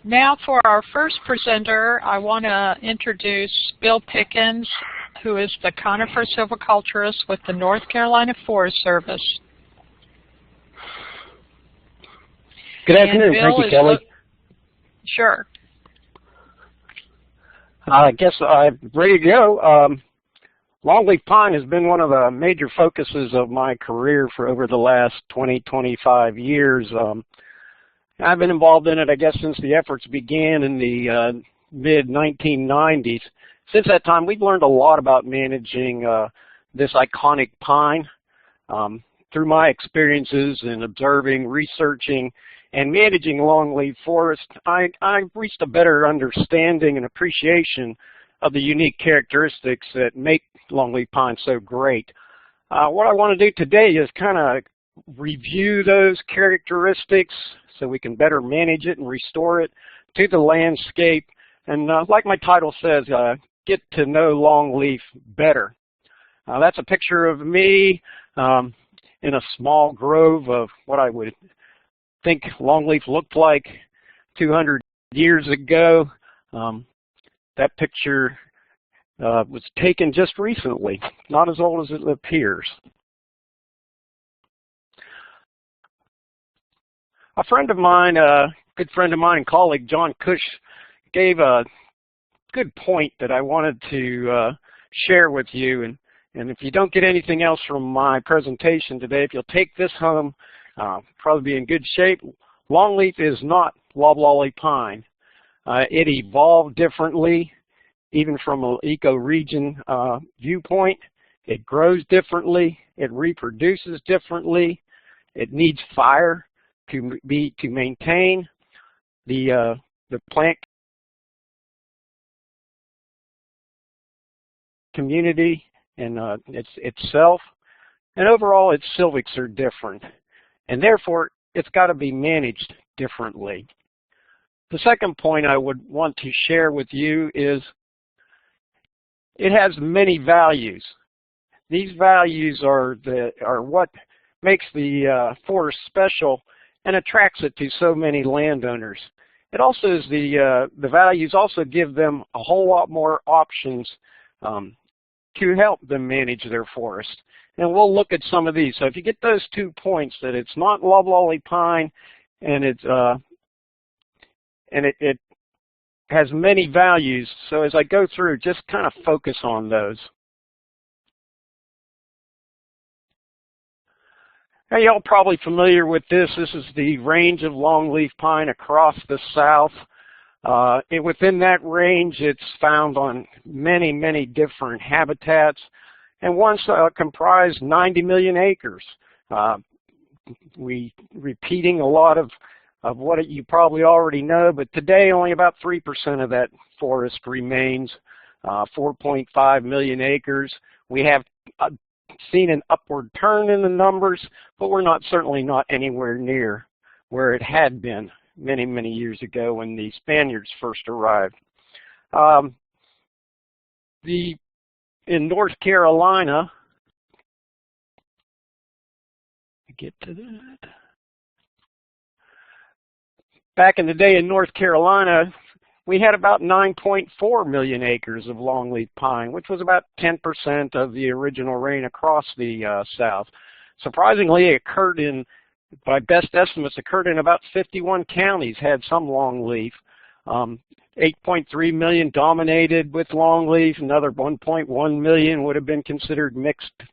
Now for our first presenter, I want to introduce Bill Pickens, who is the conifer silviculturist with the North Carolina Forest Service. Good afternoon. Thank you, Kelly. Sure. I guess I'm ready to go. Longleaf pine has been one of the major focuses of my career for over the last 25 years. I've been involved in it, I guess, since the efforts began in the mid-1990s. Since that time, we've learned a lot about managing this iconic pine. Through my experiences in observing, researching, and managing longleaf forest, I've reached a better understanding and appreciation of the unique characteristics that make longleaf pine so great. What I want to do today is kind of review those characteristics so we can better manage it and restore it to the landscape. And like my title says, get to know longleaf better. That's a picture of me in a small grove of what I would think longleaf looked like 200 years ago. That picture was taken just recently, not as old as it appears. A friend of mine, a good friend of mine and colleague, John Cush, gave a good point that I wanted to share with you. And if you don't get anything else from my presentation today, if you'll take this home, probably be in good shape. Longleaf is not loblolly pine. It evolved differently, even from an ecoregion viewpoint. It grows differently. It reproduces differently. It needs fire to maintain the plant community and itself. And overall, its silvics are different, and therefore it's got to be managed differently. The second point I would want to share with you is it has many values. These values are what makes the forest special and attracts it to so many landowners. It also is the values also give them a whole lot more options to help them manage their forest. And we'll look at some of these. So if you get those 2 points, that it's not loblolly pine and it has many values. So as I go through, just kind of focus on those. Now, y'all probably familiar with this. This is the range of longleaf pine across the South. And within that range, it's found on many, many different habitats, and once comprised 90 million acres. Repeating a lot of what you probably already know, but today only about 3% of that forest remains, 4.5 million acres. We have seen an upward turn in the numbers, but we're certainly not anywhere near where it had been many, many years ago when the Spaniards first arrived. In North Carolina, get to that. Back in the day in North Carolina, we had about 9.4 million acres of longleaf pine, which was about 10% of the original rain across the South. Surprisingly, it occurred by best estimates, occurred in about 51 counties had some longleaf. 8.3 million dominated with longleaf. Another 1.1 million would have been considered mixed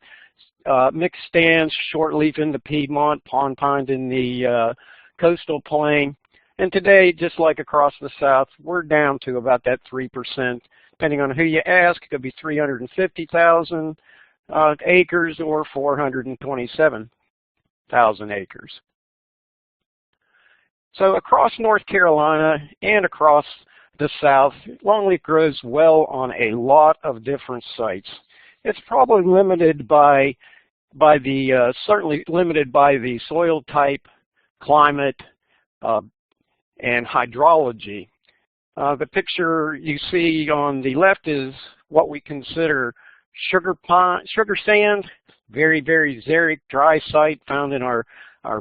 stands, shortleaf in the Piedmont, pond pine in the coastal plain. And today, just like across the South, we're down to about that 3%. Depending on who you ask, it could be 350,000 acres or 427,000 acres. So across North Carolina and across the South, longleaf grows well on a lot of different sites. It's probably limited certainly limited by the soil type, climate, and hydrology. The picture you see on the left is what we consider sugar sand, very, very xeric dry site found in our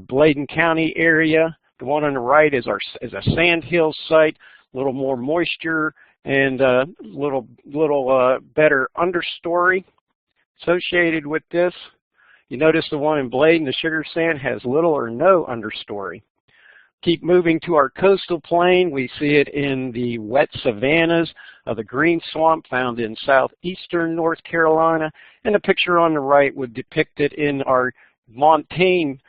Bladen County area. The one on the right is a sandhill site, a little more moisture and a little better understory associated with this. You notice the one in Bladen, the sugar sand, has little or no understory. Keep moving to our coastal plain. We see it in the wet savannas of the green swamp found in southeastern North Carolina. And the picture on the right would depict it in our montane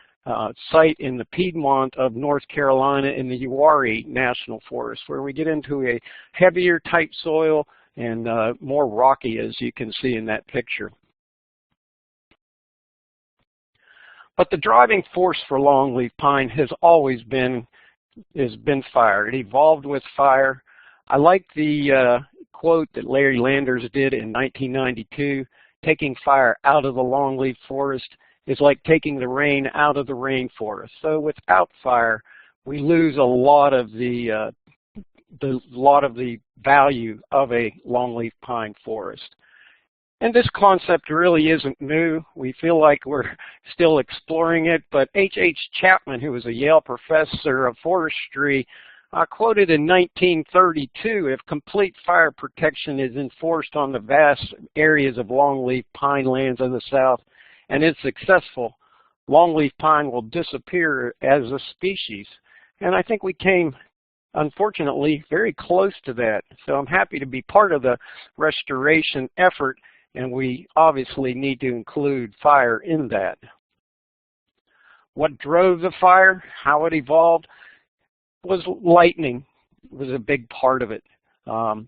site in the Piedmont of North Carolina in the Uwharrie National Forest, where we get into a heavier type soil and more rocky, as you can see in that picture. But the driving force for longleaf pine has always been fire. It evolved with fire. I like the quote that Larry Landers did in 1992, taking fire out of the longleaf forest is like taking the rain out of the rainforest. So without fire, we lose a lot of the value of a longleaf pine forest. And this concept really isn't new. We feel like we're still exploring it, but H.H. Chapman, who was a Yale professor of forestry, quoted in 1932, if complete fire protection is enforced on the vast areas of longleaf pine lands in the South and is successful, longleaf pine will disappear as a species. And I think we came, unfortunately, very close to that. So I'm happy to be part of the restoration effort, and we obviously need to include fire in that. What drove the fire, how it evolved, was lightning. It was a big part of it. Of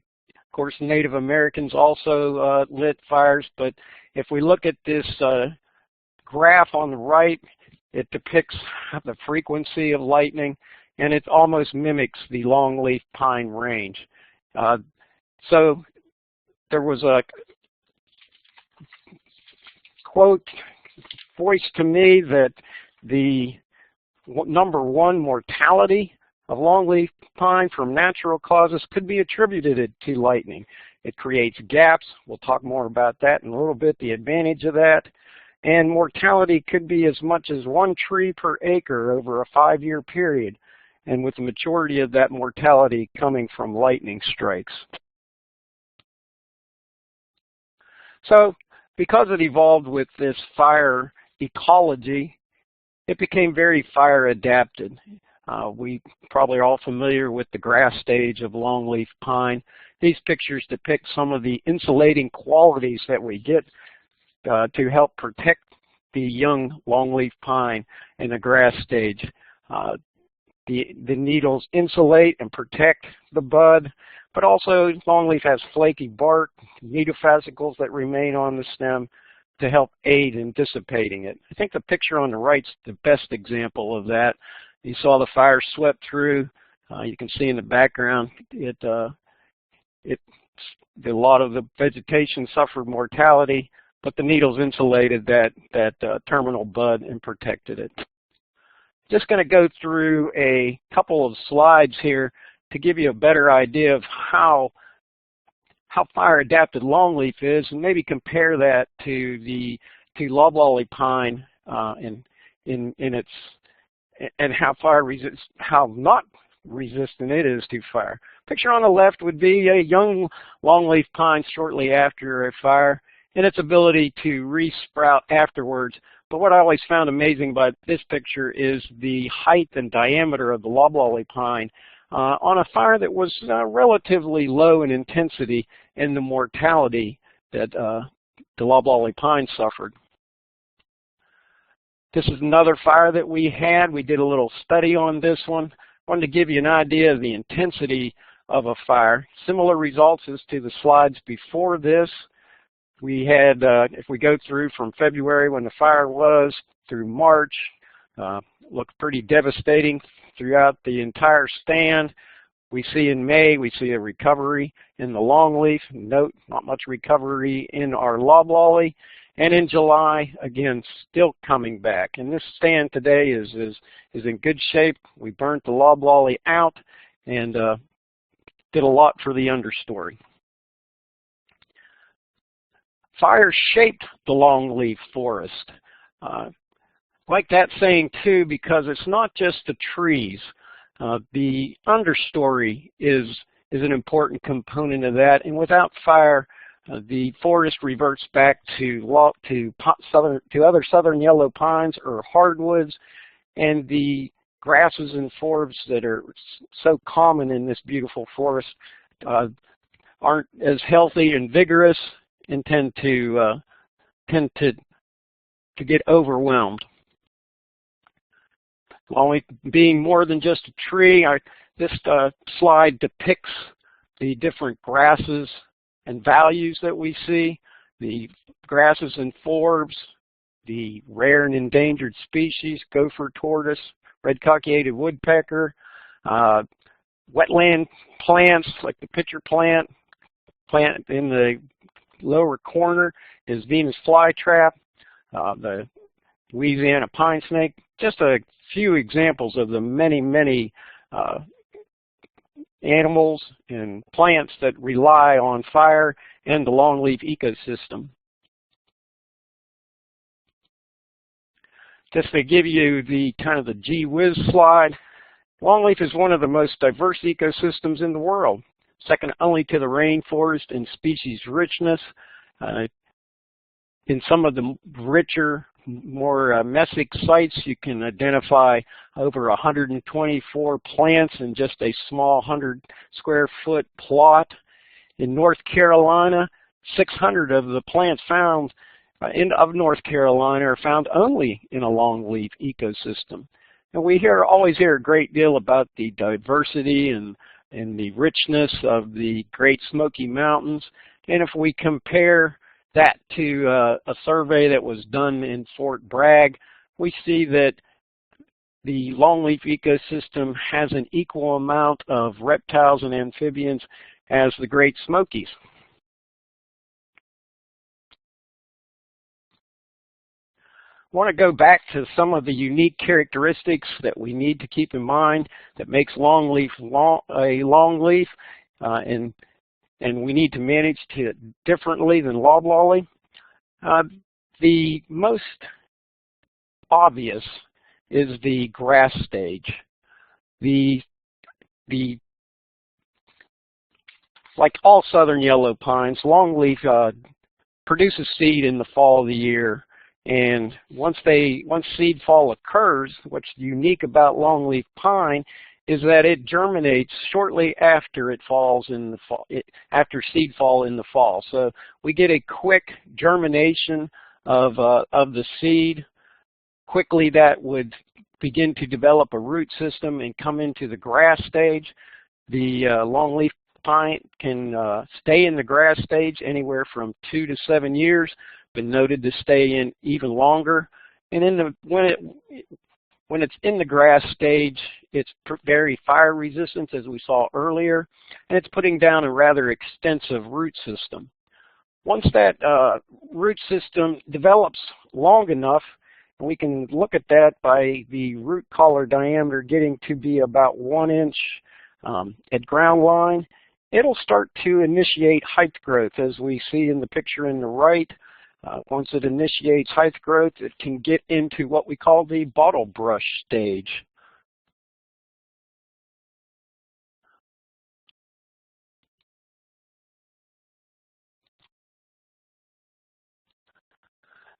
course, Native Americans also lit fires, but if we look at this graph on the right, it depicts the frequency of lightning, and it almost mimics the longleaf pine range. So there was a quote voiced to me that the #1 mortality of longleaf pine from natural causes could be attributed to lightning. It creates gaps. We'll talk more about that in a little bit, the advantage of that. And mortality could be as much as 1 tree per acre over a 5-year period, and with the majority of that mortality coming from lightning strikes. So because it evolved with this fire ecology, it became very fire adapted. We probably are all familiar with the grass stage of longleaf pine. These pictures depict some of the insulating qualities that we get to help protect the young longleaf pine in the grass stage. The needles insulate and protect the bud, but also longleaf has flaky bark, metaphysials that remain on the stem to help aid in dissipating it. I think the picture on the right's the best example of that. You saw the fire swept through. You can see in the background a lot of the vegetation suffered mortality, but the needles insulated that terminal bud and protected it. Just going to go through a couple of slides here to give you a better idea of how fire adapted longleaf is, and maybe compare that to loblolly pine and how not resistant it is to fire. Picture on the left would be a young longleaf pine shortly after a fire and its ability to re-sprout afterwards. But what I always found amazing about this picture is the height and diameter of the loblolly pine on a fire that was relatively low in intensity and the mortality that the loblolly pine suffered. This is another fire that we had. We did a little study on this one. I wanted to give you an idea of the intensity of a fire. Similar results as to the slides before this. We had, if we go through from February when the fire was through March, looked pretty devastating throughout the entire stand. We see in May, we see a recovery in the longleaf. Note, not much recovery in our loblolly. And in July, again, still coming back. And this stand today is in good shape. We burnt the loblolly out and did a lot for the understory. Fire shaped the longleaf forest. like that saying too, because it's not just the trees. The understory is an important component of that, and without fire, the forest reverts back to other southern yellow pines or hardwoods, and the grasses and forbs that are so common in this beautiful forest aren't as healthy and vigorous and tend to get overwhelmed. Longleaf being more than just a tree, this slide depicts the different grasses and values that we see, the grasses and forbs, the rare and endangered species, gopher tortoise, red-cockaded woodpecker, wetland plants like the pitcher plant in the lower corner is Venus flytrap, the Louisiana pine snake. Just a few examples of the many animals and plants that rely on fire and the longleaf ecosystem. Just to give you the kind of the gee whiz slide, longleaf is one of the most diverse ecosystems in the world, second only to the rainforest in species richness. In some of the richer, more mesic sites, you can identify over 124 plants in just a small 100 square foot plot. In North Carolina, 600 of the plants found of North Carolina are found only in a longleaf ecosystem. And we always hear a great deal about the diversity and the richness of the Great Smoky Mountains. And if we compare that to a survey that was done in Fort Bragg, we see that the longleaf ecosystem has an equal amount of reptiles and amphibians as the Great Smokies. I want to go back to some of the unique characteristics that we need to keep in mind that makes longleaf a longleaf, and we need to manage it differently than loblolly. The most obvious is the grass stage. Like all southern yellow pines, longleaf produces seed in the fall of the year. And once seed fall occurs, what's unique about longleaf pine is that it germinates shortly after it falls in the fall, after seed fall in the fall. So we get a quick germination of the seed. Quickly that would begin to develop a root system and come into the grass stage. The longleaf pine can stay in the grass stage anywhere from 2 to 7 years. Been noted to stay in even longer. And when it's in the grass stage, it's very fire resistant, as we saw earlier, and it's putting down a rather extensive root system. Once that root system develops long enough, and we can look at that by the root collar diameter getting to be about 1 inch at ground line, it'll start to initiate height growth, as we see in the picture in the right. Once it initiates height growth, it can get into what we call the bottle brush stage.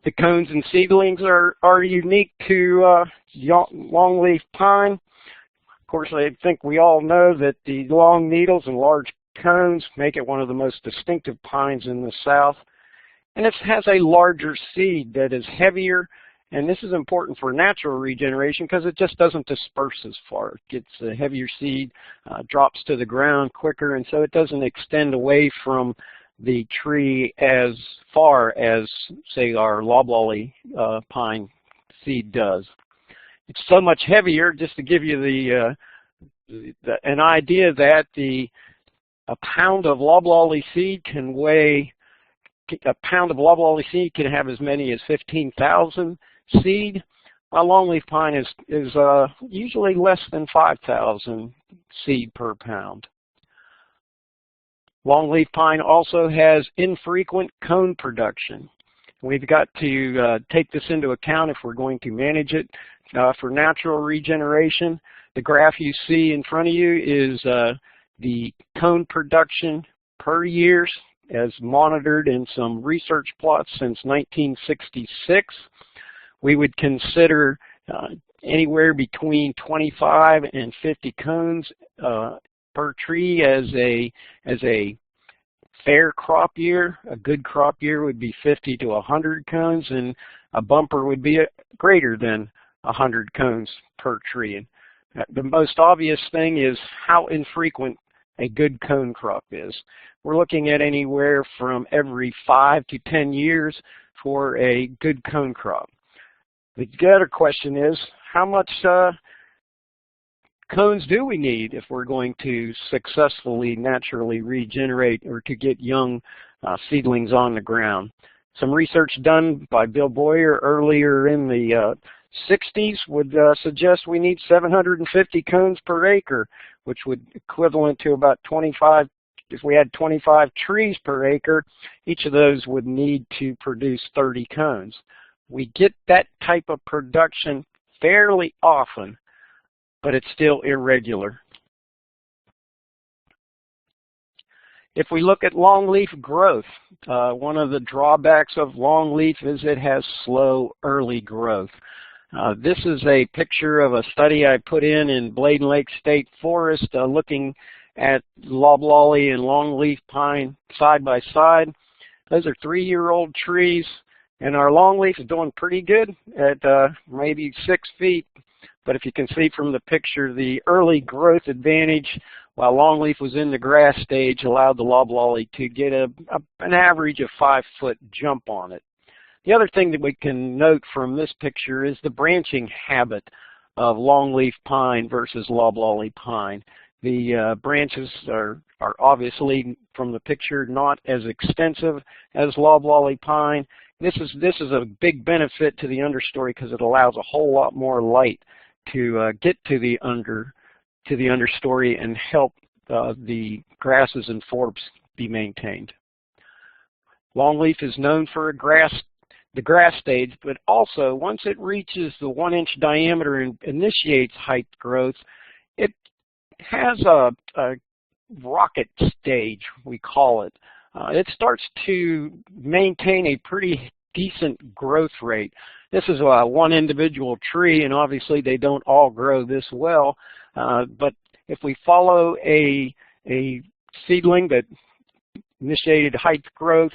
The cones and seedlings are unique to longleaf pine. Of course, I think we all know that the long needles and large cones make it one of the most distinctive pines in the South. And it has a larger seed that is heavier, and this is important for natural regeneration because it just doesn't disperse as far. It gets a heavier seed, drops to the ground quicker, and so it doesn't extend away from the tree as far as, say, our loblolly pine seed does. It's so much heavier, just to give you an idea that a pound of loblolly seed can weigh. A pound of loblolly seed can have as many as 15,000 seed, while longleaf pine is usually less than 5,000 seed per pound. Longleaf pine also has infrequent cone production. We've got to take this into account if we're going to manage it for natural regeneration. The graph you see in front of you is the cone production per year as monitored in some research plots since 1966. We would consider anywhere between 25 and 50 cones per tree as a fair crop year. A good crop year would be 50 to 100 cones, and a bumper would be greater than 100 cones per tree. And the most obvious thing is how infrequent a good cone crop is. We're looking at anywhere from every 5 to 10 years for a good cone crop. The other question is, how much cones do we need if we're going to successfully naturally regenerate or to get young seedlings on the ground? Some research done by Bill Boyer earlier in the 60s would suggest we need 750 cones per acre, which would equivalent to about 25. If we had 25 trees per acre, each of those would need to produce 30 cones. We get that type of production fairly often, but it's still irregular. If we look at longleaf growth, one of the drawbacks of longleaf is it has slow early growth. This is a picture of a study I put in Bladen Lake State Forest looking at loblolly and longleaf pine side by side. Those are 3-year-old trees, and our longleaf is doing pretty good at maybe 6 feet. But if you can see from the picture, the early growth advantage while longleaf was in the grass stage allowed the loblolly to get an average of 5-foot jump on it. The other thing that we can note from this picture is the branching habit of longleaf pine versus loblolly pine. The branches are obviously, from the picture, not as extensive as loblolly pine. This is a big benefit to the understory because it allows a whole lot more light to get to the understory and help the grasses and forbs be maintained. Longleaf is known for the grass stage, but also once it reaches the 1-inch diameter and initiates height growth, it has a rocket stage, we call it. It starts to maintain a pretty decent growth rate. This is one individual tree, and obviously they don't all grow this well, but if we follow a seedling that initiated height growth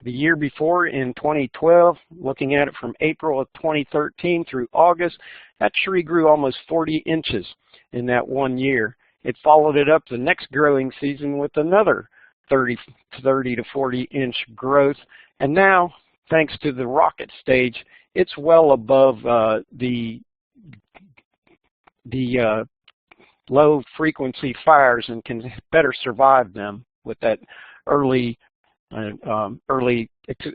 the year before in 2012, looking at it from April of 2013 through August, that tree grew almost 40 inches in that 1 year. It followed it up the next growing season with another 30 to 40 inch growth, and now, thanks to the rocket stage, it's well above the low frequency fires and can better survive them with that early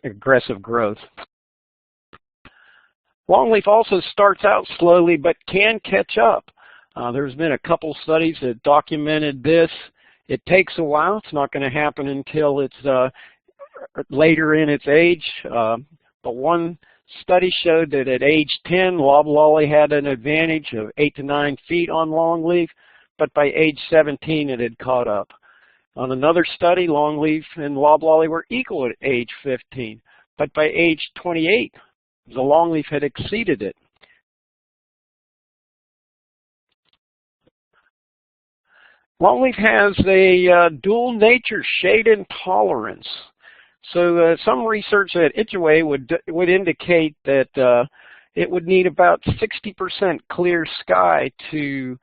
aggressive growth. Longleaf also starts out slowly but can catch up. There's been a couple studies that documented this. It takes a while. It's not going to happen until it's later in its age. But one study showed that at age 10, loblolly had an advantage of 8 to 9 feet on longleaf, but by age 17, it had caught up. On another study, longleaf and loblolly were equal at age 15, but by age 28, the longleaf had exceeded it. Longleaf has a dual nature, shade intolerance. So some research at Itchaway would indicate that it would need about 60% clear sky to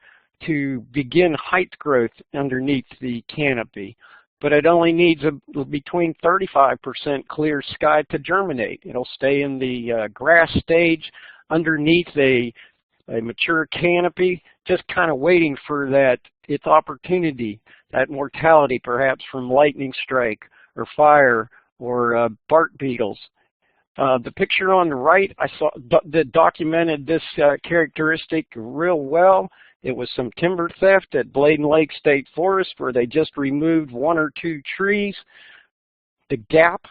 begin height growth underneath the canopy, but it only needs between 35% clear sky to germinate. It'll stay in the grass stage underneath a mature canopy, just kind of waiting for its opportunity, that mortality perhaps from lightning strike or fire or bark beetles. The picture on the right I saw that documented this characteristic real well. It was some timber theft at Bladen Lake State Forest where they just removed 1 or 2 trees. The gap,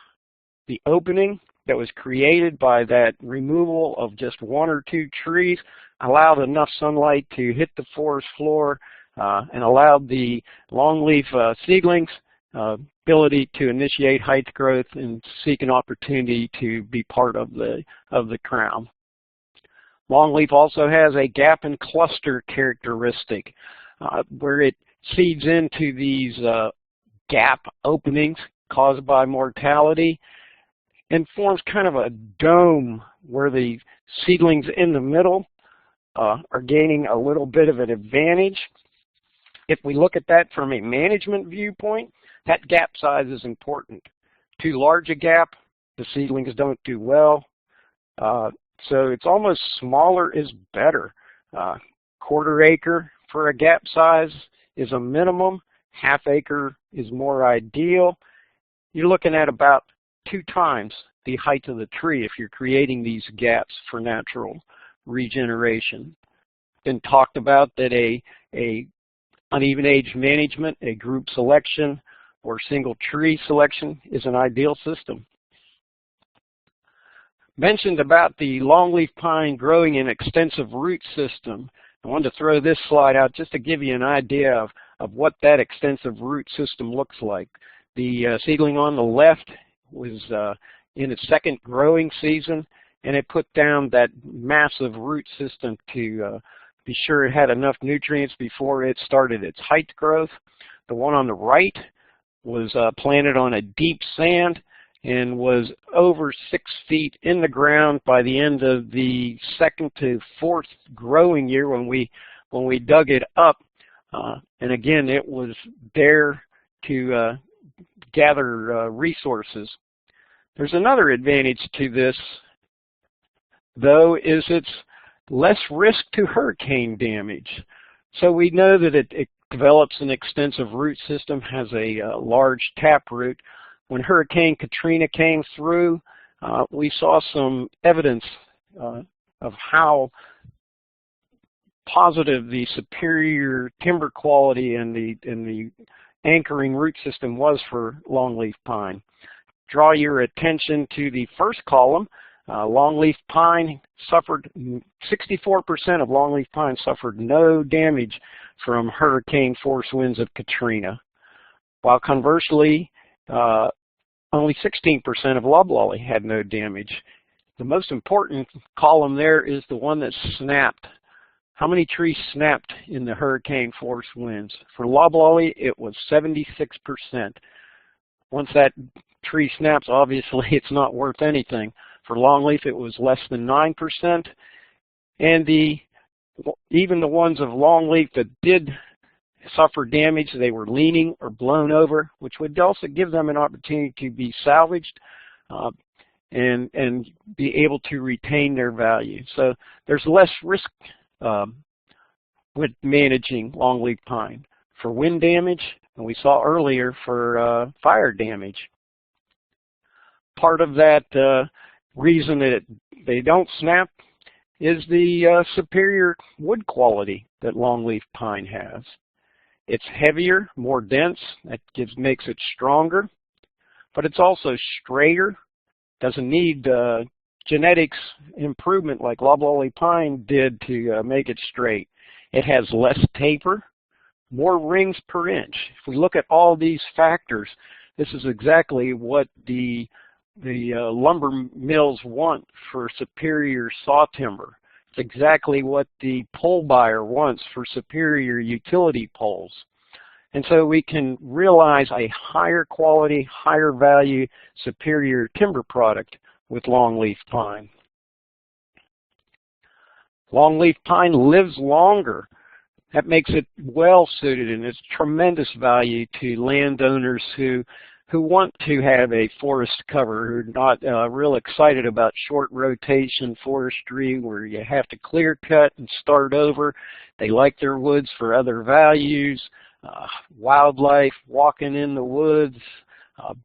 the opening that was created by that removal of just one or two trees allowed enough sunlight to hit the forest floor and allowed the longleaf seedlings ability to initiate height growth and seek an opportunity to be part of the crown. Longleaf also has a gap and cluster characteristic where it seeds into these gap openings caused by mortality and forms kind of a dome where the seedlings in the middle are gaining a little bit of an advantage. If we look at that from a management viewpoint, that gap size is important. Too large a gap, the seedlings don't do well. So it's almost smaller is better. Quarter acre for a gap size is a minimum. Half acre is more ideal. You're looking at about 2 times the height of the tree if you're creating these gaps for natural regeneration. Been talked about that a uneven age management, a group selection, or single tree selection is an ideal system. Mentioned about the longleaf pine growing an extensive root system. I wanted to throw this slide out just to give you an idea of what that extensive root system looks like. The seedling on the left was in its second growing season, and it put down that massive root system to be sure it had enough nutrients before it started its height growth. The one on the right was planted on a deep sand and was over 6 feet in the ground by the end of the 2nd to 4th growing year when we dug it up. And again, it was there to gather resources. There's another advantage to this, though, is it's less risk to hurricane damage. So we know that it develops an extensive root system, has a large taproot. When Hurricane Katrina came through, we saw some evidence of how positive the superior timber quality and the anchoring root system was for longleaf pine. Draw your attention to the first column. Longleaf pine suffered, 64% of longleaf pine suffered no damage from hurricane force winds of Katrina, while conversely, only 16% of loblolly had no damage. The most important column there is the one that snapped. How many trees snapped in the hurricane force winds? For loblolly, it was 76%. Once that tree snaps, obviously it's not worth anything. For longleaf, it was less than 9%. And even the ones of longleaf that did suffer damage, they were leaning or blown over, which would also give them an opportunity to be salvaged and be able to retain their value. So there's less risk with managing longleaf pine for wind damage, and we saw earlier for fire damage. Part of that reason that they don't snap is the superior wood quality that longleaf pine has. It's heavier, more dense, that makes it stronger, but it's also straighter, doesn't need genetics improvement like loblolly pine did to make it straight. It has less taper, more rings per inch. If we look at all these factors, this is exactly what the lumber mills want for superior saw timber. It's exactly what the pole buyer wants for superior utility poles. And so we can realize a higher quality, higher value, superior timber product with longleaf pine. Longleaf pine lives longer. That makes it well suited, and it's tremendous value to landowners who want to have a forest cover, who are not real excited about short rotation forestry where you have to clear cut and start over. They like their woods for other values, wildlife, walking in the woods,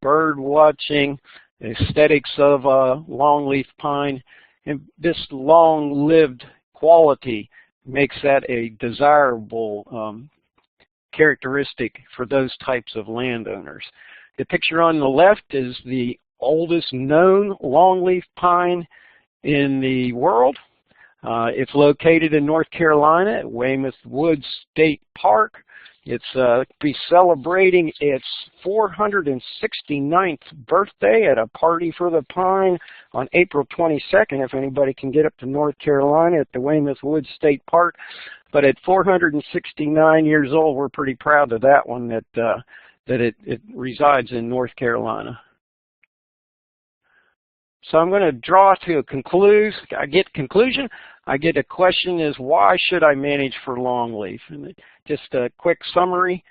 bird watching, the aesthetics of longleaf pine, and this long-lived quality makes that a desirable characteristic for those types of landowners. The picture on the left is the oldest known longleaf pine in the world. It's located in North Carolina at Weymouth Woods State Park. It's be celebrating its 469th birthday at a party for the pine on April 22nd, if anybody can get up to North Carolina at the Weymouth Woods State Park. But at 469 years old, we're pretty proud of that one, that it resides in North Carolina. So I'm going to draw to a conclusion. I get a question is, why should I manage for longleaf? And just a quick summary.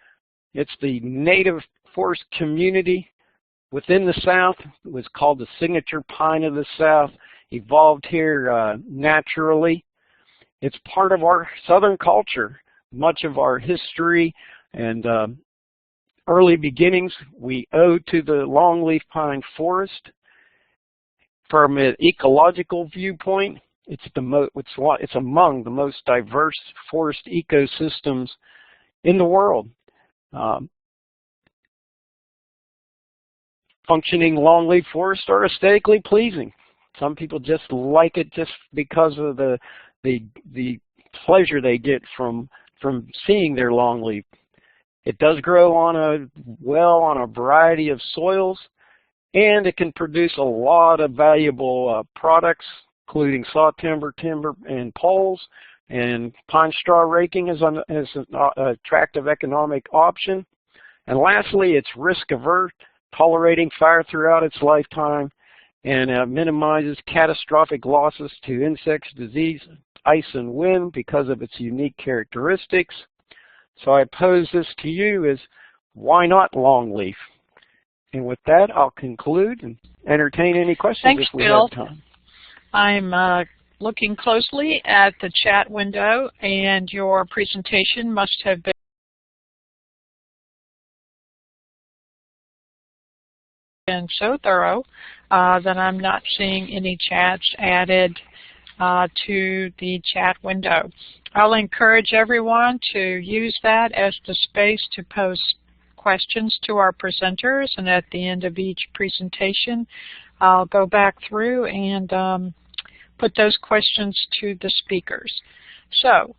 It's the native forest community within the South. It was called the signature pine of the South. Evolved here naturally. It's part of our Southern culture. Much of our history and early beginnings we owe to the longleaf pine forest. From an ecological viewpoint, it's among the most diverse forest ecosystems in the world. Functioning longleaf forests are aesthetically pleasing. Some people just like it just because of the pleasure they get from seeing their longleaf. It does grow on a variety of soils, and it can produce a lot of valuable products, including saw timber, and poles, and pine straw raking is an attractive economic option. And lastly, it's risk-averse, tolerating fire throughout its lifetime, and minimizes catastrophic losses to insects, disease, ice, and wind because of its unique characteristics. So I pose this to you as, why not longleaf? And with that, I'll conclude and entertain any questions. Thanks, if we Bill. have time. I'm looking closely at the chat window, and your presentation must have been so thorough that I'm not seeing any chats added to the chat window. I'll encourage everyone to use that as the space to post questions to our presenters, and at the end of each presentation I'll go back through and put those questions to the speakers. So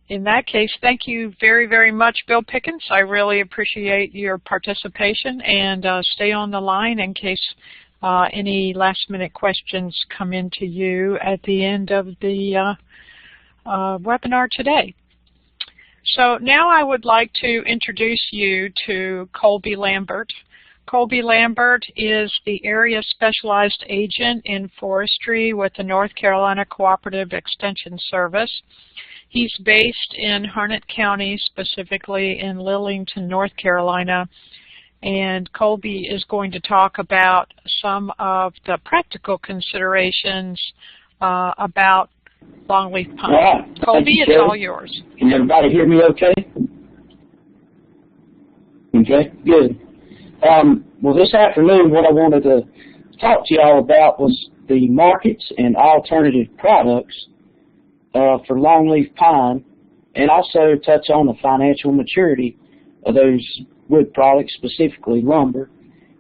in that case, thank you very, very much, Bill Pickens. I really appreciate your participation, and stay on the line in case any last-minute questions come into you at the end of the webinar today. So now I would like to introduce you to Colby Lambert. Colby Lambert is the Area Specialized Agent in Forestry with the North Carolina Cooperative Extension Service. He's based in Harnett County, specifically in Lillington, North Carolina, and Colby is going to talk about some of the practical considerations about longleaf pine. Right. Colby, it's all yours. Can everybody hear me okay? Okay, good. Well, this afternoon what I wanted to talk to you all about was the markets and alternative products for longleaf pine, and also touch on the financial maturity of those wood products, specifically lumber.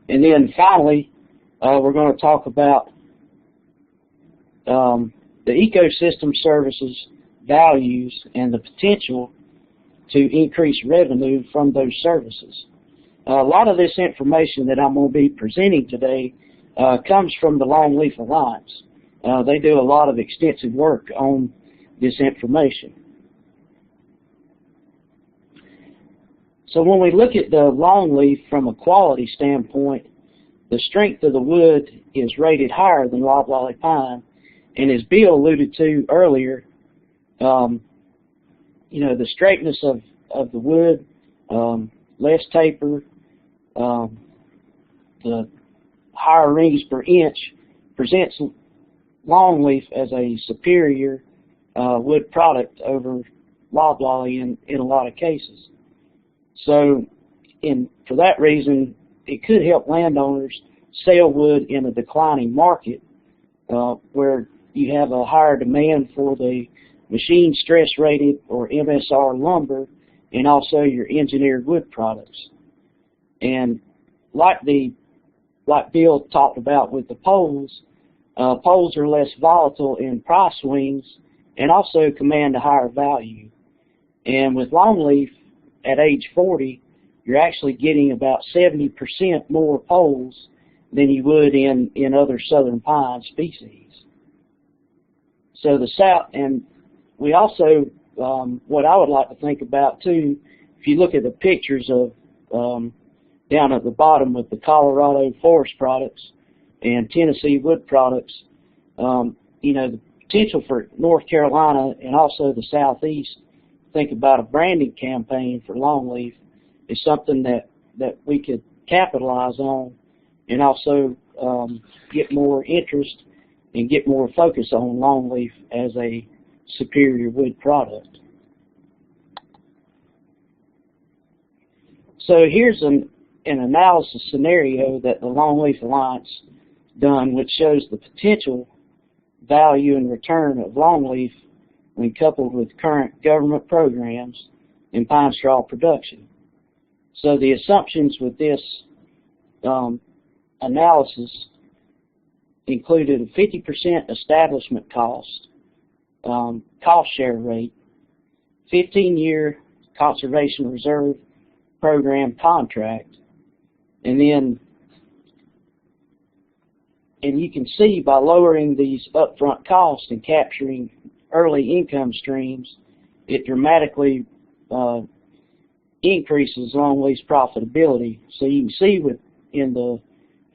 And then finally, we're going to talk about the ecosystem services values and the potential to increase revenue from those services. A lot of this information that I'm going to be presenting today comes from the Longleaf Alliance. They do a lot of extensive work on this information. So when we look at the longleaf from a quality standpoint, the strength of the wood is rated higher than loblolly pine. And as Bill alluded to earlier, you know, the straightness of the wood, less taper, the higher rings per inch presents longleaf as a superior wood product over loblolly in a lot of cases. So for that reason, it could help landowners sell wood in a declining market where you have a higher demand for the machine stress rated or MSR lumber and also your engineered wood products. And like the like Bill talked about with the poles, poles are less volatile in price swings and also command a higher value. And with longleaf at age 40, you're actually getting about 70% more poles than you would in other southern pine species. So the south, and we also, what I would like to think about too, if you look at the pictures of down at the bottom with the Colorado forest products and Tennessee wood products, you know, the potential for North Carolina and also the Southeast, think about a branding campaign for longleaf is something that we could capitalize on and also get more interest and get more focus on longleaf as a superior wood product. So here's an analysis scenario that the Longleaf Alliance done, which shows the potential value and return of longleaf when coupled with current government programs in pine straw production. So the assumptions with this analysis included a 50% establishment cost, cost share rate, 15-year conservation reserve program contract, and you can see by lowering these upfront costs and capturing early income streams, it dramatically increases longleaf's profitability. So you can see in the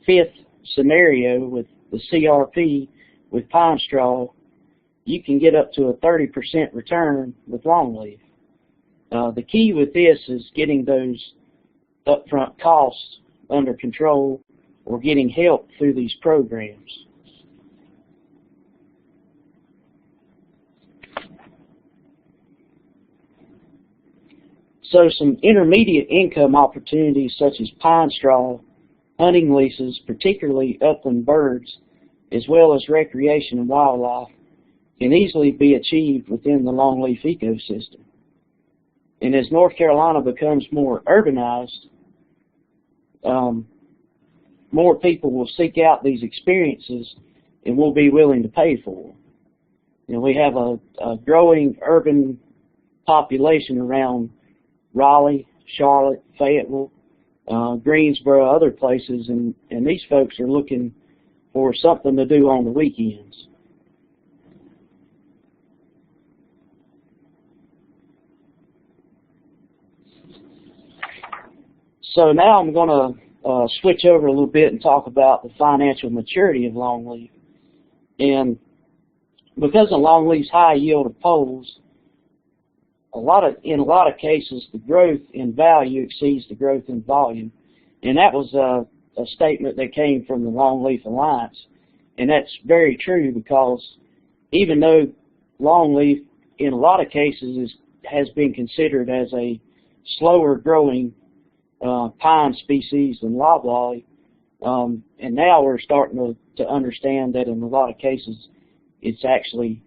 fifth scenario with the CRP with pine straw, you can get up to a 30% return with longleaf. The key with this is getting those upfront costs under control or getting help through these programs. So some intermediate income opportunities such as pine straw, hunting leases, particularly upland birds, as well as recreation and wildlife, can easily be achieved within the longleaf ecosystem. And as North Carolina becomes more urbanized, more people will seek out these experiences and will be willing to pay for them. You know, we have a growing urban population around Raleigh, Charlotte, Fayetteville, Greensboro, other places, and these folks are looking for something to do on the weekends. So now I'm going to switch over a little bit and talk about the financial maturity of longleaf. And because of longleaf's high yield of poles, in a lot of cases, the growth in value exceeds the growth in volume. And that was a statement that came from the Longleaf Alliance. And that's very true because even though longleaf, in a lot of cases, has been considered as a slower growing pine species than loblolly, and now we're starting to understand that in a lot of cases it's actually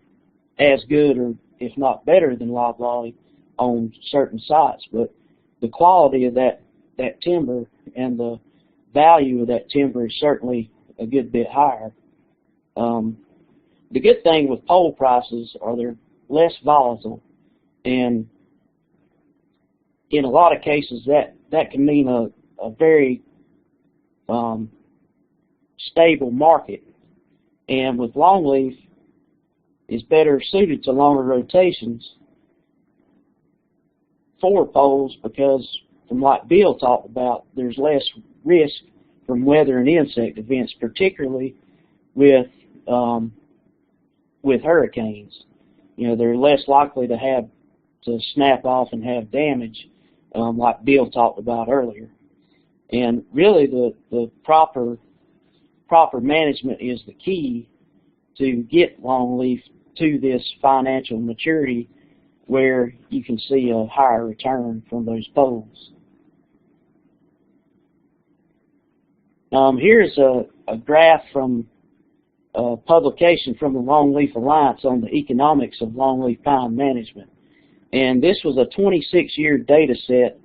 as good or if not better than loblolly on certain sites. But the quality of that timber and the value of that timber is certainly a good bit higher. The good thing with pole prices are they're less volatile, and in a lot of cases that can mean a very stable market. And with longleaf, is better suited to longer rotations for poles because, from like Bill talked about, there's less risk from weather and insect events, particularly with hurricanes. You know, they're less likely to snap off and have damage, like Bill talked about earlier. And really, the proper management is the key to get longleaf to this financial maturity where you can see a higher return from those poles. Here's a graph from a publication from the Longleaf Alliance on the economics of longleaf pine management. And this was a 26-year data set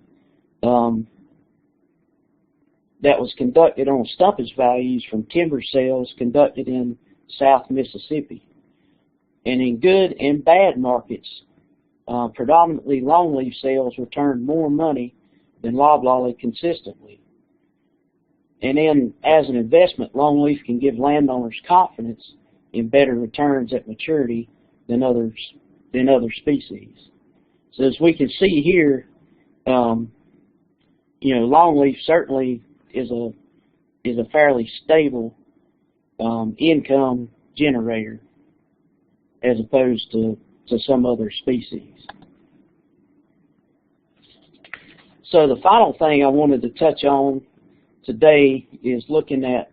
that was conducted on stumpage values from timber sales conducted in South Mississippi. And in good and bad markets, predominantly longleaf sales returned more money than loblolly consistently. And then, as an investment, longleaf can give landowners confidence in better returns at maturity than other species. So as we can see here, longleaf certainly is a fairly stable income generator as opposed to some other species. So the final thing I wanted to touch on today is looking at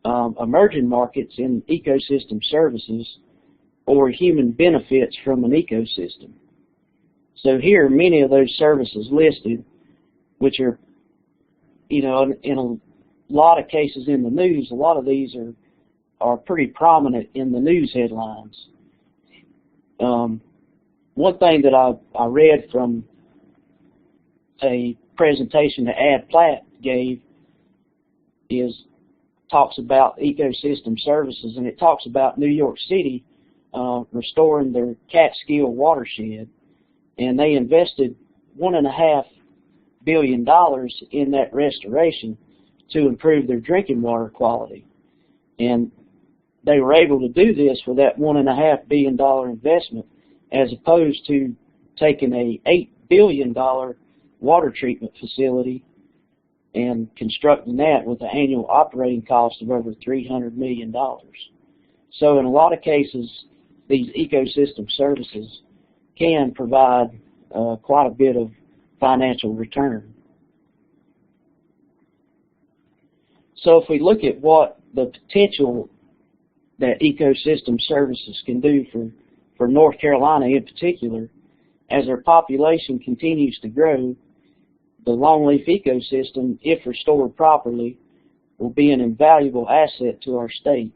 emerging markets in ecosystem services or human benefits from an ecosystem. So here, many of those services listed, which are, in a lot of cases in the news, a lot of these are pretty prominent in the news headlines. One thing that I read from a presentation that Ad Platt gave talks about ecosystem services, and it talks about New York City restoring their Catskill watershed, and they invested $1.5 billion in that restoration to improve their drinking water quality. And they were able to do this with that $1.5 billion investment, as opposed to taking a $8 billion water treatment facility and constructing that with an annual operating cost of over $300 million. So in a lot of cases, these ecosystem services can provide quite a bit of financial return. So if we look at what the potential that ecosystem services can do for North Carolina in particular, as our population continues to grow, the longleaf ecosystem, if restored properly, will be an invaluable asset to our state.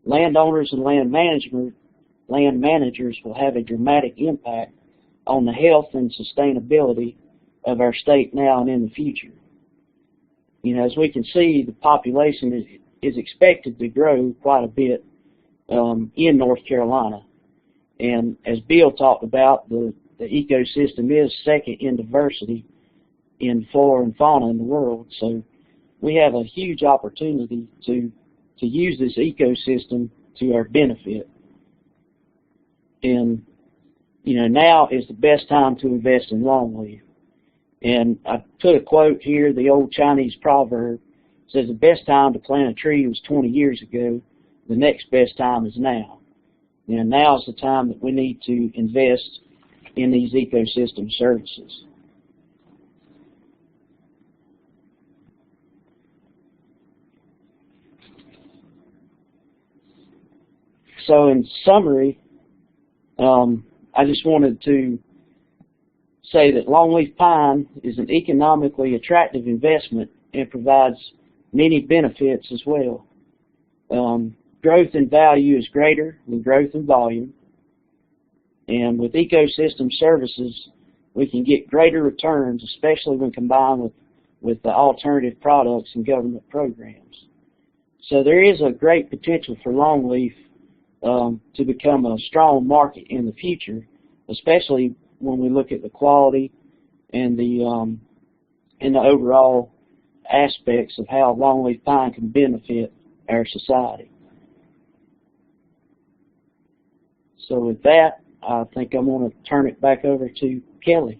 Landowners and land managers will have a dramatic impact on the health and sustainability of our state now and in the future. As we can see, the population is expected to grow quite a bit in North Carolina. And as Bill talked about, the ecosystem is second in diversity in flora and fauna in the world. So we have a huge opportunity to use this ecosystem to our benefit. And, now is the best time to invest in longleaf. And I put a quote here, the old Chinese proverb says the best time to plant a tree was 20 years ago. The next best time is now. And now is the time that we need to invest in these ecosystem services. So in summary, I just wanted to say that longleaf pine is an economically attractive investment and provides many benefits as well. Growth in value is greater than growth in volume. And with ecosystem services, we can get greater returns, especially when combined with the alternative products and government programs. So there is a great potential for longleaf to become a strong market in the future, especially when we look at the quality and the overall aspects of how longleaf pine can benefit our society. So with that, I think I'm going to turn it back over to Kelly.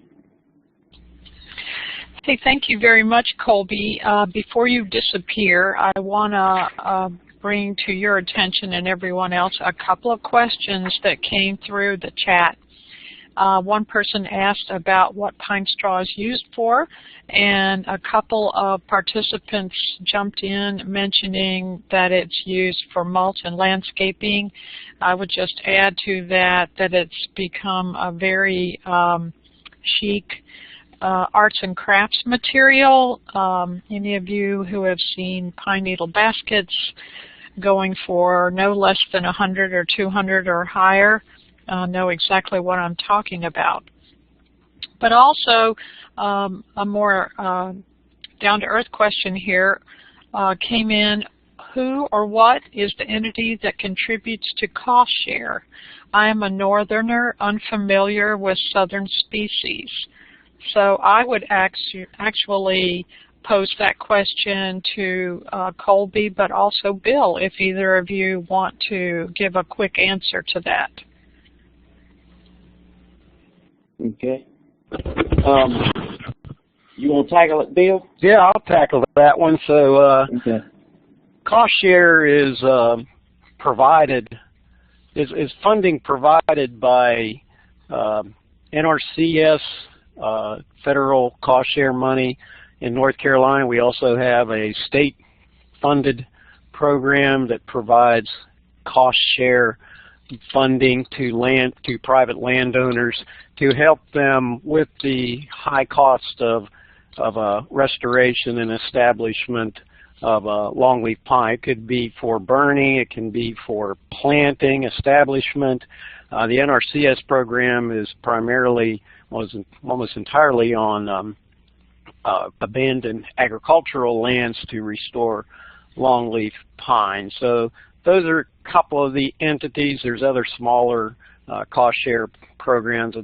Hey, thank you very much, Colby. Before you disappear, I want to bring to your attention and everyone else a couple of questions that came through the chat. One person asked about what pine straw is used for, and a couple of participants jumped in mentioning that it's used for mulch and landscaping. I would just add to that it's become a very chic arts and crafts material. Any of you who have seen pine needle baskets going for no less than 100 or 200 or higher know exactly what I'm talking about. But also a more down-to-earth question here came in. Who or what is the entity that contributes to cost share? I am a northerner, unfamiliar with southern species. So I would actually pose that question to Colby, but also Bill, if either of you want to give a quick answer to that. Okay. You want to tackle it, Bill? Yeah, I'll tackle that one. So Okay. cost share is funding provided by NRCS, federal cost share money in North Carolina. We also have a state-funded program that provides cost share funding to private landowners to help them with the high cost of restoration and establishment of longleaf pine. It could be for burning, it can be for planting, establishment. The NRCS program is primarily, almost entirely on abandoned agricultural lands to restore longleaf pine. So those are a couple of the entities. There's other smaller cost share programs. I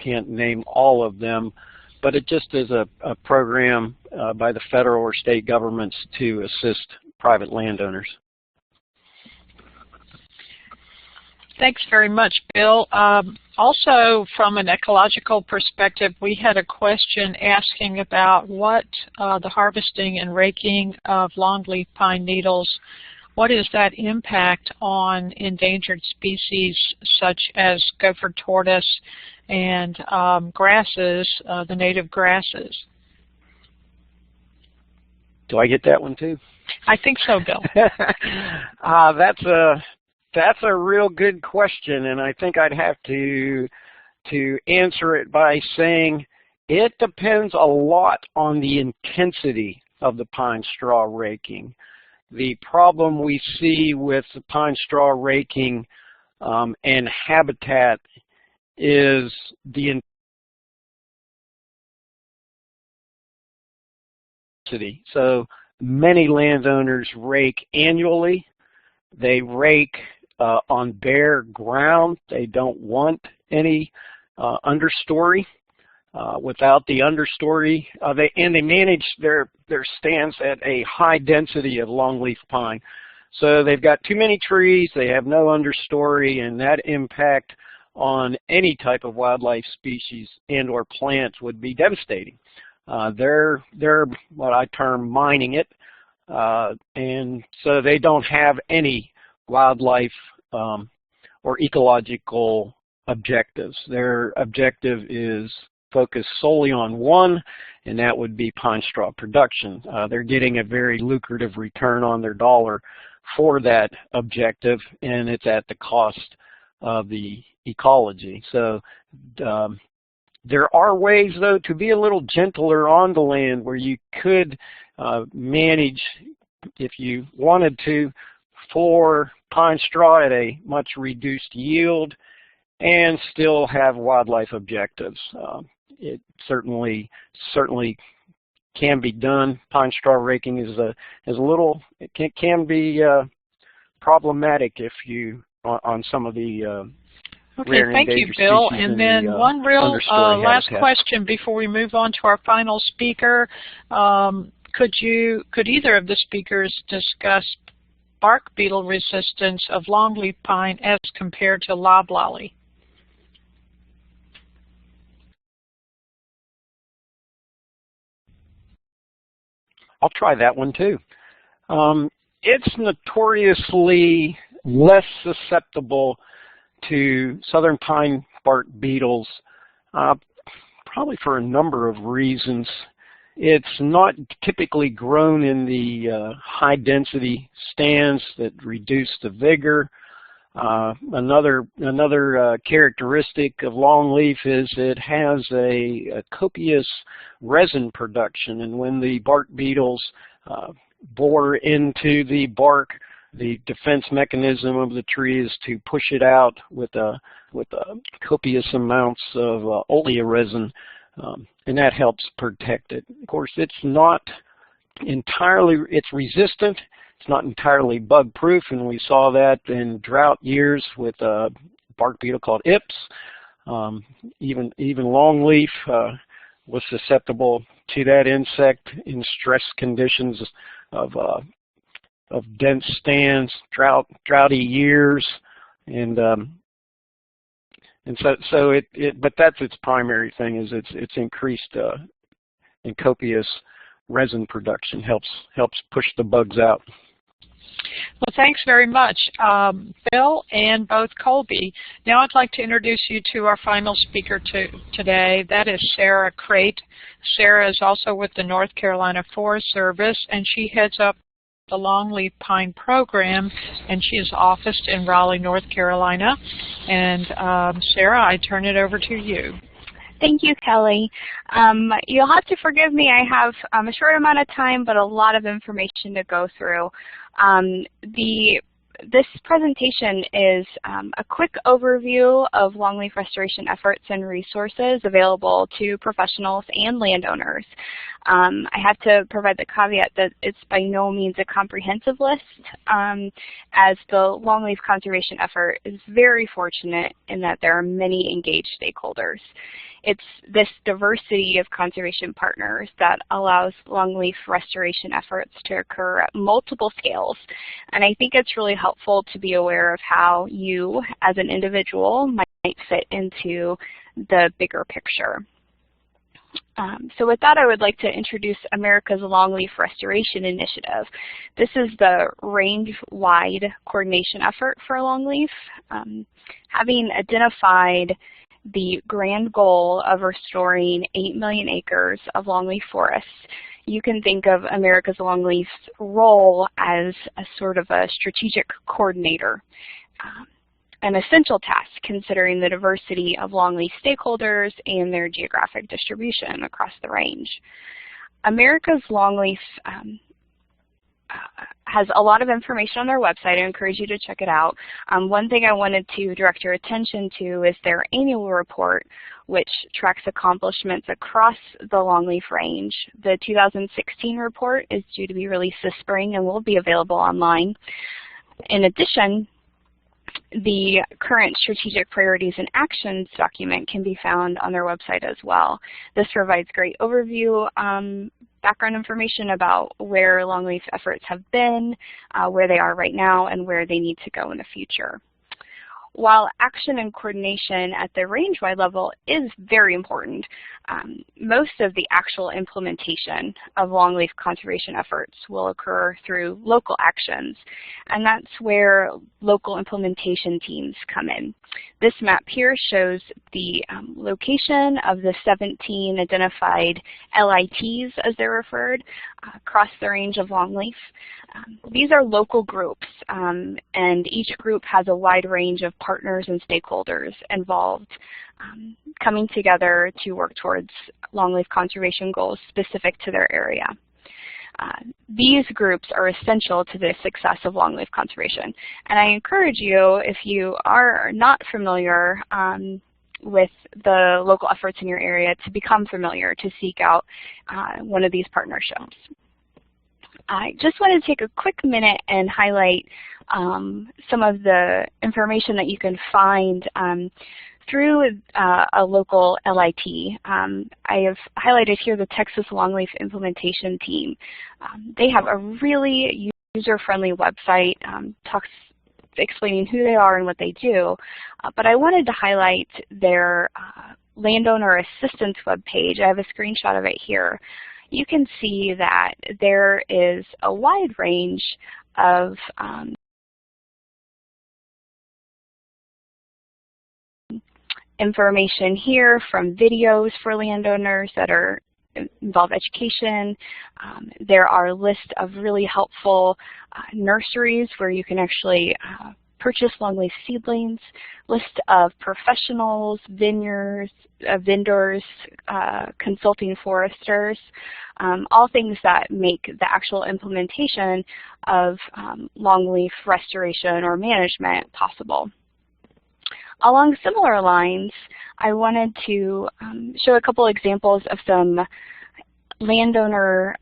can't name all of them, but it just is a program by the federal or state governments to assist private landowners. Thanks very much, Bill. Also, from an ecological perspective, we had a question asking about what the harvesting and raking of longleaf pine needles, what is that impact on endangered species such as gopher tortoise and grasses, the native grasses? Do I get that one too? I think so, Bill. That's a real good question, and I think I'd have to answer it by saying it depends a lot on the intensity of the pine straw raking. The problem we see with the pine straw raking and habitat is the intensity. So many landowners rake annually. They rake on bare ground. They don't want any understory. Without the understory, they manage their stands at a high density of longleaf pine. So they've got too many trees, they have no understory, and that impact on any type of wildlife species and or plants would be devastating. They're what I term mining it, and so they don't have any wildlife or ecological objectives. Their objective is focused solely on one, and that would be pine straw production. They're getting a very lucrative return on their dollar for that objective, and it's at the cost of the ecology. So there are ways, though, to be a little gentler on the land where you could manage, if you wanted to, for pine straw at a much reduced yield and still have wildlife objectives. It certainly can be done. Pine straw raking is a little, it can be problematic if you on some of the okay, thank you, Bill. And then one real last question before we move on to our final speaker. Could either of the speakers discuss bark beetle resistance of longleaf pine as compared to loblolly? I'll try that one too. It's notoriously less susceptible to southern pine bark beetles, probably for a number of reasons. It's not typically grown in the high density stands that reduce the vigor. Another characteristic of longleaf is it has a copious resin production, and when the bark beetles bore into the bark, the defense mechanism of the tree is to push it out with copious amounts of olea resin, and that helps protect it. Of course, it's not it's resistant. It's not entirely bug proof, and we saw that in drought years with a bark beetle called Ips. Even longleaf was susceptible to that insect in stress conditions of dense stands, droughty years, and so but that's its primary thing, is it's increased and copious resin production helps push the bugs out. Well, thanks very much, Phil and both Colby. Now I'd like to introduce you to our final speaker today. That is Sarah Crate. Sarah is also with the North Carolina Forest Service, and she heads up the Longleaf Pine Program, and she is officed in Raleigh, North Carolina. And Sarah, I turn it over to you. Thank you, Kelly. You'll have to forgive me. I have a short amount of time, but a lot of information to go through. This presentation is a quick overview of longleaf restoration efforts and resources available to professionals and landowners. I have to provide the caveat that it's by no means a comprehensive list, as the longleaf conservation effort is very fortunate in that there are many engaged stakeholders. It's this diversity of conservation partners that allows longleaf restoration efforts to occur at multiple scales. And I think it's really helpful to be aware of how you, as an individual, might fit into the bigger picture. So with that, I would like to introduce America's Longleaf Restoration Initiative. This is the range-wide coordination effort for longleaf. Having identified the grand goal of restoring 8 million acres of longleaf forests, you can think of America's Longleaf's role as a sort of a strategic coordinator. An essential task considering the diversity of longleaf stakeholders and their geographic distribution across the range. America's Longleaf has a lot of information on their website. I encourage you to check it out. One thing I wanted to direct your attention to is their annual report, which tracks accomplishments across the longleaf range. The 2016 report is due to be released this spring and will be available online. In addition, the current strategic priorities and actions document can be found on their website as well. This provides great overview, background information about where longleaf efforts have been, where they are right now, and where they need to go in the future. While action and coordination at the range-wide level is very important, most of the actual implementation of longleaf conservation efforts will occur through local actions, and that's where local implementation teams come in. This map here shows the location of the 17 identified LITs, as they're referred, across the range of longleaf. These are local groups, and each group has a wide range of partners and stakeholders involved, coming together to work towards longleaf conservation goals specific to their area. These groups are essential to the success of longleaf conservation. And I encourage you, if you are not familiar with the local efforts in your area, to become familiar, to seek out one of these partnerships. I just want to take a quick minute and highlight some of the information that you can find through a local LIT. I have highlighted here the Texas Longleaf Implementation Team. They have a really user-friendly website, explaining who they are and what they do, but I wanted to highlight their landowner assistance webpage. I have a screenshot of it here. You can see that there is a wide range of information here, from videos for landowners that involve education. There are lists of really helpful nurseries where you can actually purchase longleaf seedlings, list of professionals, vendors, consulting foresters, all things that make the actual implementation of longleaf restoration or management possible. Along similar lines, I wanted to show a couple examples of some landowner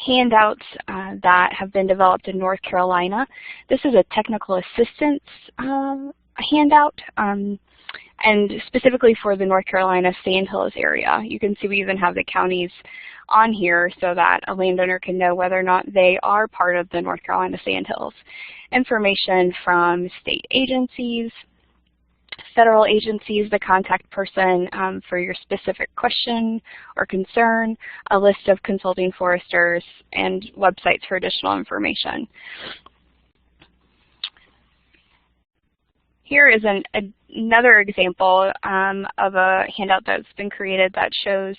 handouts that have been developed in North Carolina. This is a technical assistance handout, and specifically for the North Carolina Sandhills area. You can see we even have the counties on here so that a landowner can know whether or not they are part of the North Carolina Sandhills. Information from state agencies, federal agencies, the contact person for your specific question or concern, a list of consulting foresters, and websites for additional information. Here is another example of a handout that's been created that shows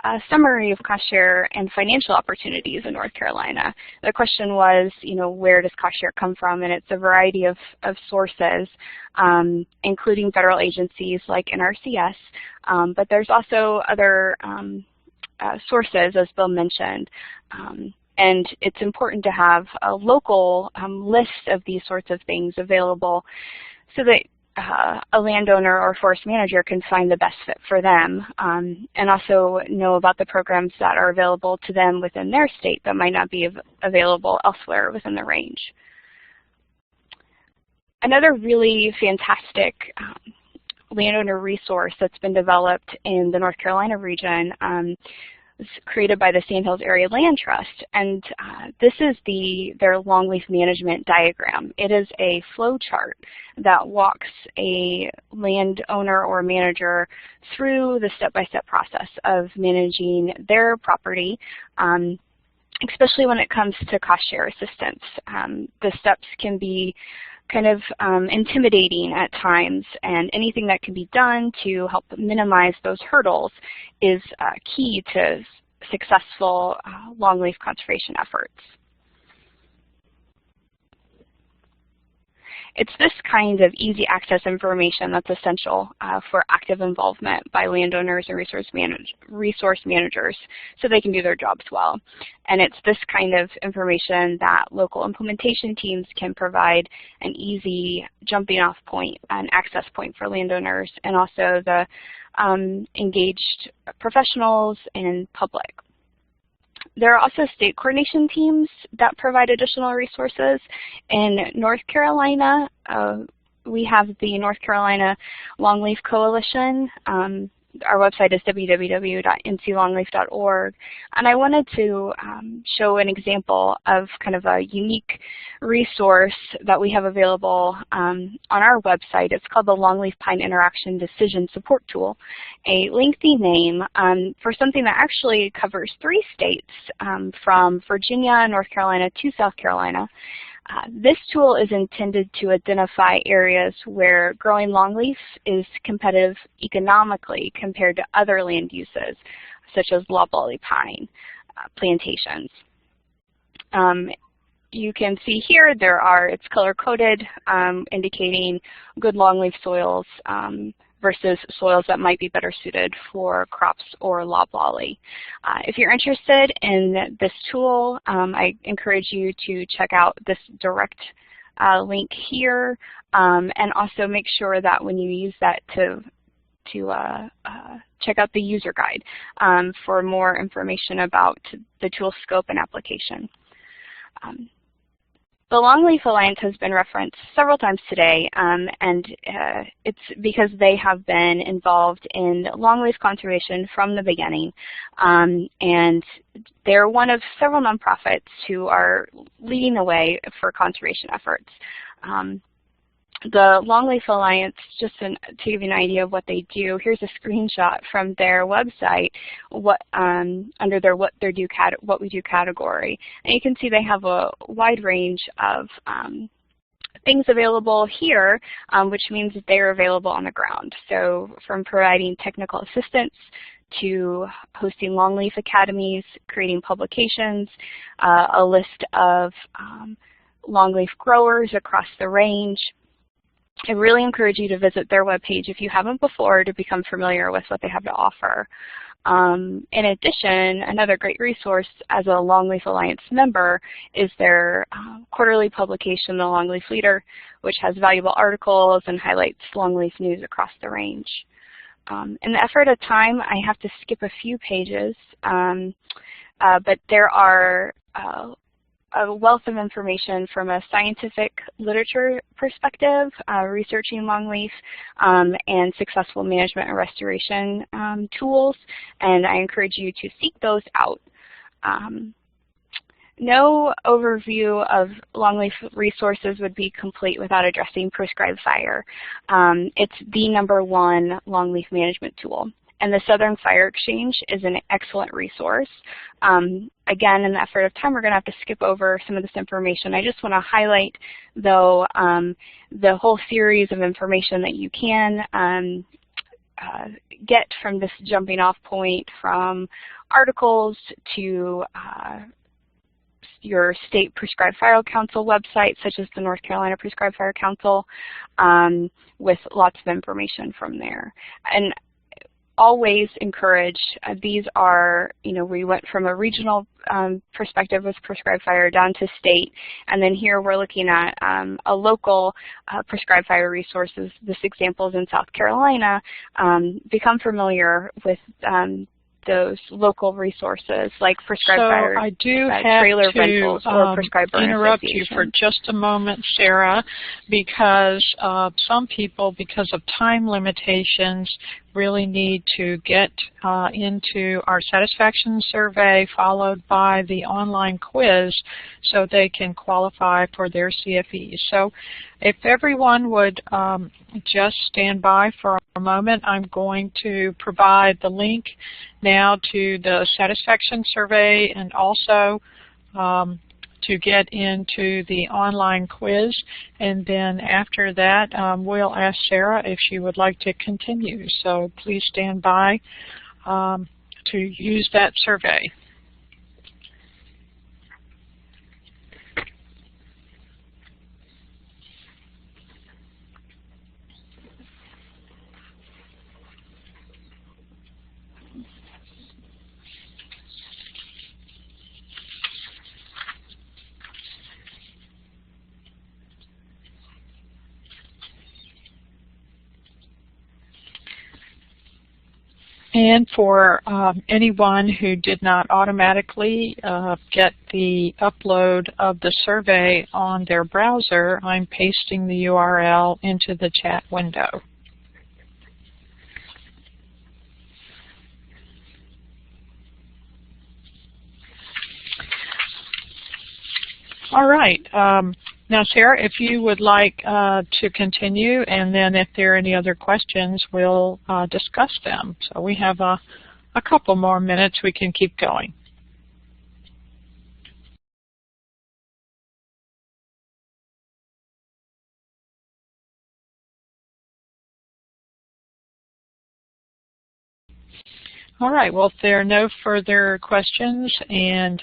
a summary of cost share and financial opportunities in North Carolina. The question was, where does cost share come from? And it's a variety of sources, including federal agencies like NRCS, but there's also other sources, as Bill mentioned. And it's important to have a local list of these sorts of things available so that a landowner or forest manager can find the best fit for them, and also know about the programs that are available to them within their state that might not be available elsewhere within the range. Another really fantastic landowner resource that's been developed in the North Carolina region was created by the Sandhills Area Land Trust, and this is their longleaf management diagram. It is a flow chart that walks a landowner or manager through the step-by-step process of managing their property, especially when it comes to cost share assistance. The steps can be kind of intimidating at times, and anything that can be done to help minimize those hurdles is key to successful longleaf conservation efforts. It's this kind of easy access information that's essential for active involvement by landowners and resource managers so they can do their jobs well. And it's this kind of information that local implementation teams can provide an easy jumping off point, an access point for landowners, and also the engaged professionals and public. There are also state coordination teams that provide additional resources. In North Carolina, we have the North Carolina Longleaf Coalition. Our website is www.nclongleaf.org. And I wanted to show an example of kind of a unique resource that we have available on our website. It's called the Longleaf Pine Interaction Decision Support Tool, a lengthy name for something that actually covers 3 states, from Virginia, North Carolina to South Carolina. This tool is intended to identify areas where growing longleaf is competitive economically compared to other land uses, such as loblolly pine plantations. You can see here it's color-coded, indicating good longleaf soils versus soils that might be better suited for crops or loblolly. If you're interested in this tool, I encourage you to check out this direct link here, and also make sure that when you use that to check out the user guide for more information about the tool scope and application. The Longleaf Alliance has been referenced several times today, and it's because they have been involved in longleaf conservation from the beginning, and they're one of several nonprofits who are leading the way for conservation efforts. The Longleaf Alliance, just to give you an idea of what they do, here's a screenshot from their website under their what we do category. And you can see they have a wide range of things available here, which means that they are available on the ground. So from providing technical assistance to hosting longleaf academies, creating publications, a list of longleaf growers across the range. I really encourage you to visit their webpage if you haven't before to become familiar with what they have to offer. In addition, another great resource as a Longleaf Alliance member is their quarterly publication, The Longleaf Leader, which has valuable articles and highlights longleaf news across the range. In the effort of time, I have to skip a few pages. but there are a wealth of information from a scientific literature perspective, researching longleaf, and successful management and restoration tools, and I encourage you to seek those out. No overview of longleaf resources would be complete without addressing prescribed fire. It's the #1 longleaf management tool. And the Southern Fire Exchange is an excellent resource. Again, in the effort of time, we're going to have to skip over some of this information. I just want to highlight, though, the whole series of information that you can get from this jumping off point, from articles to your state Prescribed Fire Council website, such as the North Carolina Prescribed Fire Council, with lots of information from there. And always encourage, these are, we went from a regional perspective with prescribed fire down to state, and then here we're looking at a local prescribed fire resources. This example is in South Carolina. Become familiar with those local resources like prescribed fire, I do have trailer rentals, or prescribed burn interrupt you for just a moment, Sarah, because some people, because of time limitations, really need to get into our satisfaction survey followed by the online quiz so they can qualify for their CFEs. So if everyone would just stand by for a moment, I'm going to provide the link now to the satisfaction survey and also to get into the online quiz, and then after that we'll ask Sarah if she would like to continue. So please stand by to use that survey. And for anyone who did not automatically get the upload of the survey on their browser, I'm pasting the URL into the chat window. All right. Now, Sarah, if you would like to continue, and then if there are any other questions, we'll discuss them. So we have a couple more minutes. We can keep going. All right. Well, if there are no further questions and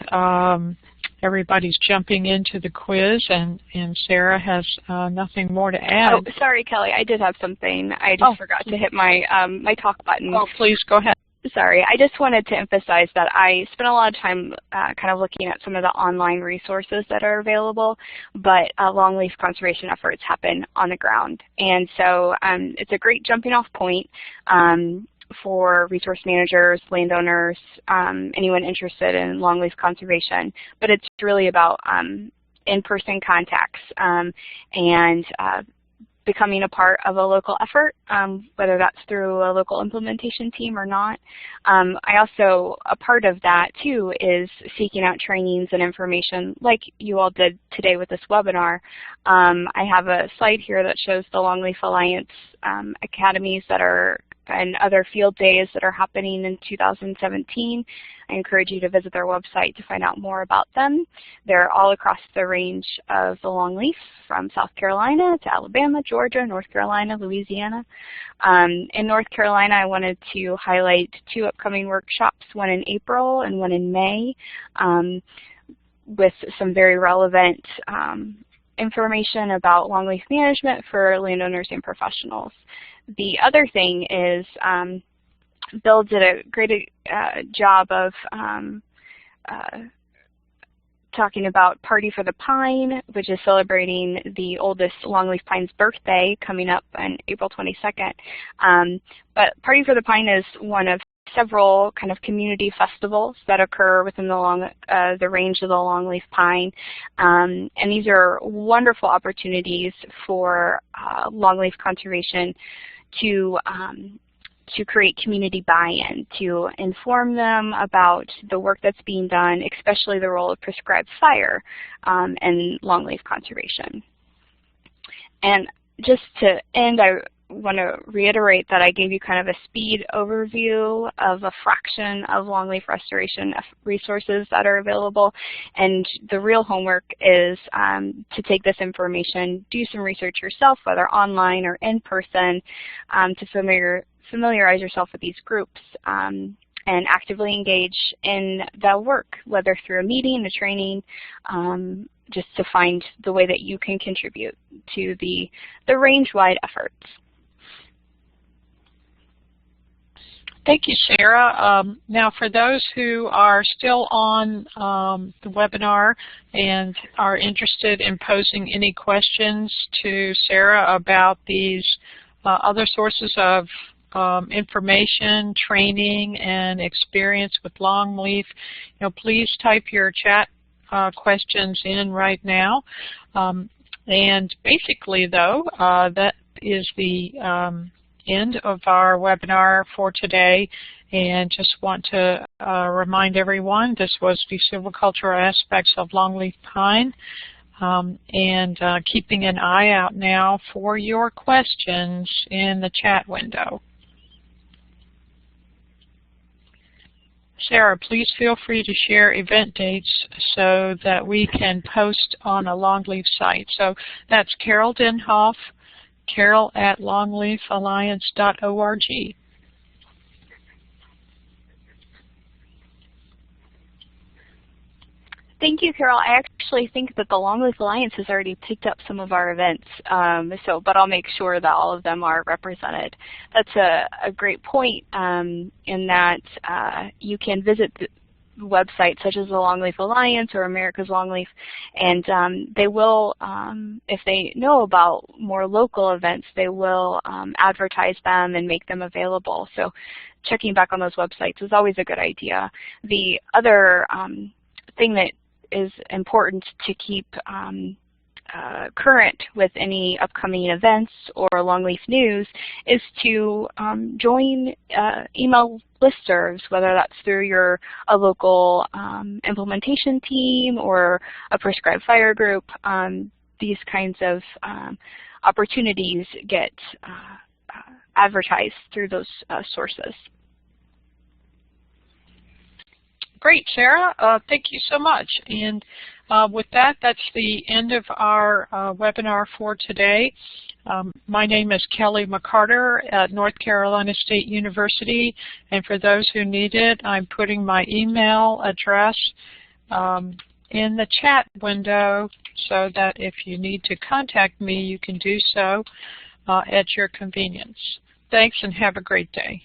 everybody's jumping into the quiz, and Sarah has nothing more to add. Oh, sorry, Kelly. I did have something. I just forgot to hit my my talk button. Oh, please go ahead. Sorry. I just wanted to emphasize that I spent a lot of time kind of looking at some of the online resources that are available, but longleaf conservation efforts happen on the ground. And so it's a great jumping off point for resource managers, landowners, anyone interested in longleaf conservation. But it's really about in-person contacts and becoming a part of a local effort, whether that's through a local implementation team or not. I also, a part of that too is seeking out trainings and information like you all did today with this webinar. I have a slide here that shows the Longleaf Alliance academies that are and other field days that are happening in 2017. I encourage you to visit their website to find out more about them. They're all across the range of the longleaf, from South Carolina to Alabama, Georgia, North Carolina, Louisiana. In North Carolina, I wanted to highlight 2 upcoming workshops, one in April and one in May, with some very relevant information about longleaf management for landowners and professionals. The other thing is Bill did a great job of talking about Party for the Pine, which is celebrating the oldest longleaf pine's birthday coming up on April 22nd. But Party for the Pine is one of several kind of community festivals that occur within the range of the longleaf pine, and these are wonderful opportunities for longleaf conservation to create community buy-in, to inform them about the work that's being done, especially the role of prescribed fire in longleaf conservation. And just to end, I want to reiterate that I gave you kind of a speed overview of a fraction of longleaf restoration resources that are available, and the real homework is to take this information, do some research yourself, whether online or in person, to familiarize yourself with these groups and actively engage in the work, whether through a meeting, a training, just to find the way that you can contribute to the range-wide efforts. Thank you, Sarah. Now, for those who are still on the webinar and are interested in posing any questions to Sarah about these other sources of information, training, and experience with longleaf, please type your chat questions in right now. And basically, though, that is the end of our webinar for today, and just want to remind everyone this was the silvicultural aspects of longleaf pine, and keeping an eye out now for your questions in the chat window. Sarah, please feel free to share event dates so that we can post on a longleaf site. So that's Carol Denhoff, carol@longleafalliance.org. Thank you, Carol. I actually think that the Longleaf Alliance has already picked up some of our events, but I'll make sure that all of them are represented. That's a great point in that you can visit the websites such as the Longleaf Alliance or America's Longleaf, and they will, if they know about more local events, they will advertise them and make them available. So checking back on those websites is always a good idea. The other thing that is important to keep current with any upcoming events or longleaf news is to join email listservs, whether that's through a local implementation team or a prescribed fire group. These kinds of opportunities get advertised through those sources. Great, Sarah. Thank you so much. And with that, that's the end of our webinar for today. My name is Kelly McCarter at North Carolina State University, and for those who need it, I'm putting my email address in the chat window so that if you need to contact me, you can do so at your convenience. Thanks and have a great day.